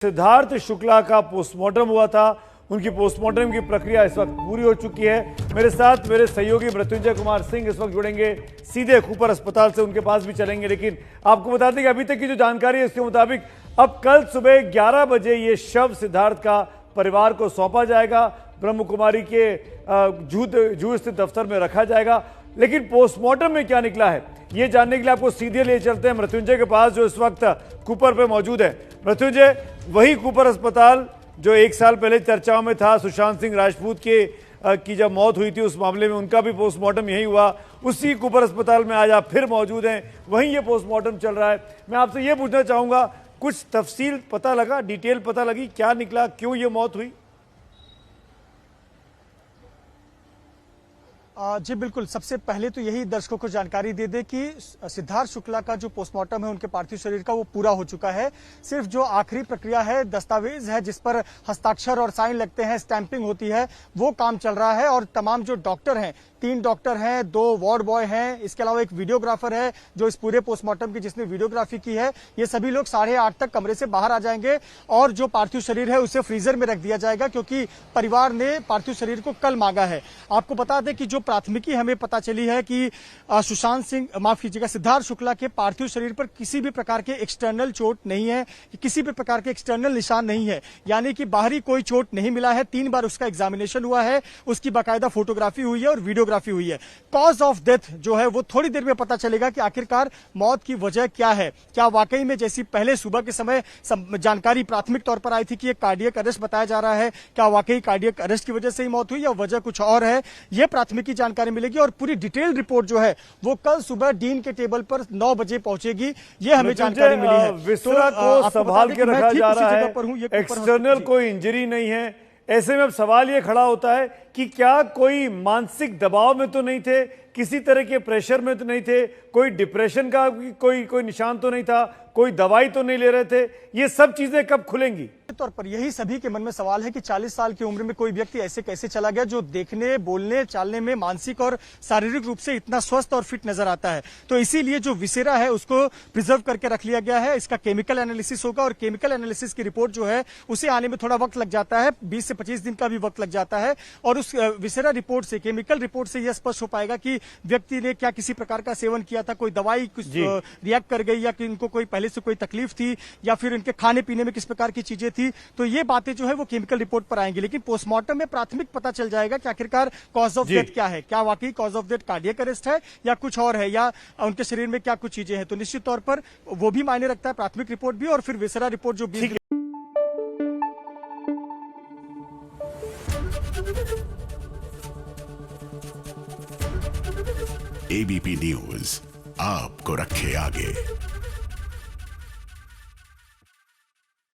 सिद्धार्थ शुक्ला का पोस्टमार्टम हुआ था। उनकी पोस्टमार्टम की प्रक्रिया इस वक्त पूरी हो चुकी है। मेरे साथ मेरे सहयोगी मृत्युंजय कुमार सिंह इस वक्त जुड़ेंगे, सीधे कूपर अस्पताल से उनके पास भी चलेंगे। लेकिन आपको बता दें कि अभी तक की जो जानकारी है इसके मुताबिक अब कल सुबह 11 बजे ये शव सिद्धार्थ का परिवार को सौंपा जाएगा, ब्रह्म कुमारी के जूह स्थित दफ्तर में रखा जाएगा। लेकिन पोस्टमार्टम में क्या निकला है ये जानने के लिए आपको सीधे ले चलते हैं मृत्युंजय के पास, जो इस वक्त कूपर पे मौजूद है। मृत्युंजय, वही कूपर अस्पताल जो एक साल पहले चर्चाओं में था, सुशांत सिंह राजपूत की जब मौत हुई थी उस मामले में उनका भी पोस्टमार्टम यही हुआ, उसी कूपर अस्पताल में आज आप फिर मौजूद हैं, वहीं ये पोस्टमार्टम चल रहा है। मैं आपसे ये पूछना चाहूंगा, कुछ तफसील पता लगा, डिटेल पता लगी, क्या निकला, क्यों ये मौत हुई? जी बिल्कुल, सबसे पहले तो यही दर्शकों को जानकारी दे दे कि सिद्धार्थ शुक्ला का जो पोस्टमार्टम है उनके पार्थिव शरीर का वो पूरा हो चुका है। सिर्फ जो आखिरी प्रक्रिया है, दस्तावेज है जिस पर हस्ताक्षर और साइन लगते हैं, स्टैंपिंग होती है, वो काम चल रहा है। और तमाम जो डॉक्टर हैं, 3 डॉक्टर हैं, 2 वार्ड बॉय हैं, इसके अलावा एक वीडियोग्राफर है जो इस पूरे पोस्टमार्टम की जिसने वीडियोग्राफी की है, ये सभी लोग 8:30 तक कमरे से बाहर आ जाएंगे और जो पार्थिव शरीर है उसे फ्रीजर में रख दिया जाएगा, क्योंकि परिवार ने पार्थिव शरीर को कल मांगा है। आपको बता दें कि जो प्राथमिकी हमें पता चली है कि सुशांत सिंह, माफ कीजिएगा, सिद्धार्थ शुक्ला के पार्थिव शरीर पर किसी भी प्रकार के एक्सटर्नल चोट नहीं है, किसी भी प्रकार के एक्सटर्नल निशान नहीं है, यानी कि बाहरी कोई चोट नहीं मिला है। 3 बार उसका एग्जामिनेशन हुआ है, उसकी बाकायदा फोटोग्राफी हुई है और वीडियोग्राफी हुई है। कॉज ऑफ डेथ जो है वो थोड़ी देर में पता चलेगा कि आखिरकार मौत की वजह क्या है। क्या वाकई में जैसी पहले सुबह के समय जानकारी प्राथमिक तौर पर आई थी कि एक कार्डियक अरेस्ट बताया जा रहा है, क्या वाकई कार्डियक अरेस्ट की वजह से ही मौत हुई या वजह कुछ और है, यह प्राथमिकी जानकारी मिलेगी। और पूरी डिटेल रिपोर्ट जो है वो कल सुबह डीन के टेबल पर 9 बजे पहुंचेगी, ये हमें जानकारी मिली है। विसरा को संभाल के रखा जा रहा है, एक्सटर्नल कोई इंजरी नहीं है। ऐसे में अब सवाल ये खड़ा होता है कि क्या कोई मानसिक दबाव में तो नहीं थे, किसी तरह के प्रेशर में तो नहीं थे, कोई डिप्रेशन का कोई निशान तो नहीं था, कोई दवाई तो नहीं ले रहे थे, ये सब चीजें कब खुलेंगी? तौर पर यही सभी के मन में सवाल है कि 40 साल की उम्र में कोई व्यक्ति ऐसे कैसे चला गया जो देखने, बोलने, चालने में मानसिक और शारीरिक रूप से इतना स्वस्थ और फिट नजर आता है। तो इसीलिए जो विसेरा है उसको प्रिजर्व करके रख लिया गया है। इसका केमिकल एनालिसिस होगा और केमिकल एनालिसिस की रिपोर्ट जो है उसे आने में थोड़ा वक्त लग जाता है, 20 से 25 दिन का भी वक्त लग जाता है। और उस विसेरा रिपोर्ट से, केमिकल रिपोर्ट से यह स्पष्ट हो पाएगा कि व्यक्ति ने क्या किसी प्रकार का सेवन किया था, कोई दवाई कुछ रिएक्ट कर गई या कि इनको कोई पहले से कोई तकलीफ थी या फिर इनके खाने पीने में किस प्रकार की चीजें थी। तो ये बातें जो है वो केमिकल रिपोर्ट पर आएंगी। लेकिन पोस्टमार्टम में प्राथमिक पता चल जाएगा कि आखिरकार कॉज ऑफ डेथ क्या है, क्या वाकई cause of death cardiac arrest है या कुछ और है, या उनके शरीर में क्या कुछ चीजें हैं। तो निश्चित तौर पर वो भी मायने रखता है, प्राथमिक रिपोर्ट भी और फिर विसेरा रिपोर्ट जो भी। एबीपी न्यूज आपको रखे आगे।